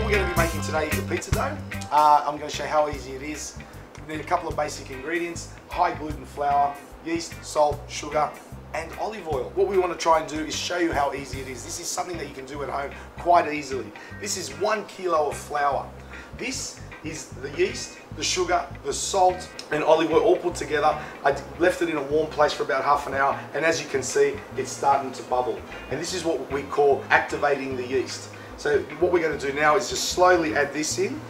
we're going to be making today is a pizza dough. I'm going to show you how easy it is. We need a couple of basic ingredients: high gluten flour, yeast, salt, sugar, and olive oil. What we want to try and do is show you how easy it is. This is something that you can do at home quite easily. This is 1 kilo of flour. This is the yeast, the sugar, the salt, and olive oil all put together. I left it in a warm place for about half an hour, and as you can see, it's starting to bubble. And this is what we call activating the yeast. So what we're going to do now is just slowly add this in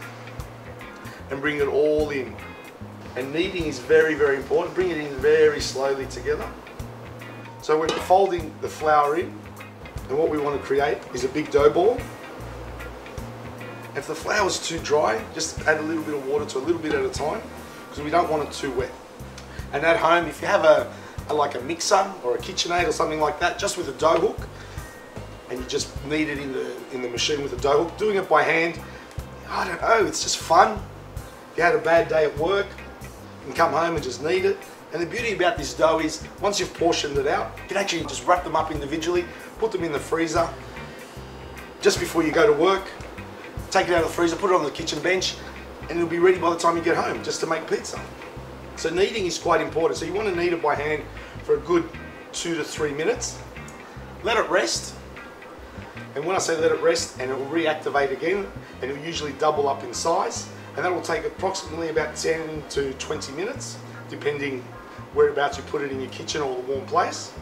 and bring it all in. And kneading is very, very important. Bring it in very slowly together. So we're folding the flour in, and what we want to create is a big dough ball. If the flour is too dry, just add a little bit of water to a little bit at a time, because we don't want it too wet. And at home, if you have like a mixer or a KitchenAid or something like that, just with a dough hook, and you just knead it in the machine with a dough hook. Doing it by hand, I don't know, it's just fun. If you had a bad day at work, you can come home and just knead it. And the beauty about this dough is, once you've portioned it out, you can actually just wrap them up individually, put them in the freezer just before you go to work. Take it out of the freezer, put it on the kitchen bench, and it'll be ready by the time you get home, just to make pizza. So kneading is quite important. So you want to knead it by hand for a good 2 to 3 minutes. Let it rest. And when I say let it rest, and it will reactivate again, and it will usually double up in size. And that will take approximately about 10 to 20 minutes, depending whereabouts you put it in your kitchen or the warm place.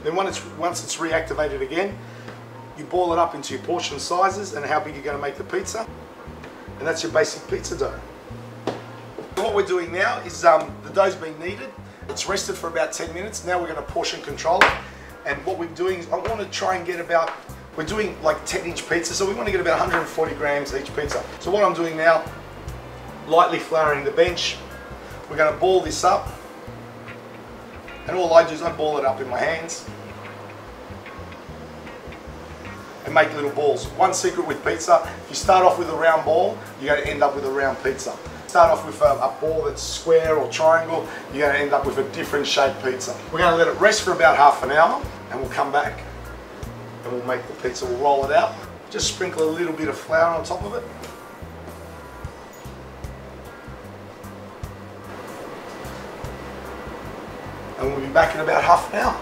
Then once it's reactivated again, you boil it up into your portion sizes and how big you're going to make the pizza. And that's your basic pizza dough. What we're doing now is the dough's been kneaded. It's rested for about 10 minutes. Now we're going to portion control it. And what we're doing is I want to try and get about, we're doing like 10-inch pizza, so we want to get about 140 grams each pizza. So what I'm doing now, lightly flouring the bench. We're going to ball this up. And all I do is I ball it up in my hands and make little balls. One secret with pizza: if you start off with a round ball, you're going to end up with a round pizza. Start off with a ball that's square or triangle, you're going to end up with a different shaped pizza. We're going to let it rest for about half an hour, and we'll come back and we'll make the pizza. We'll roll it out, just sprinkle a little bit of flour on top of it. And we'll be back in about half an hour.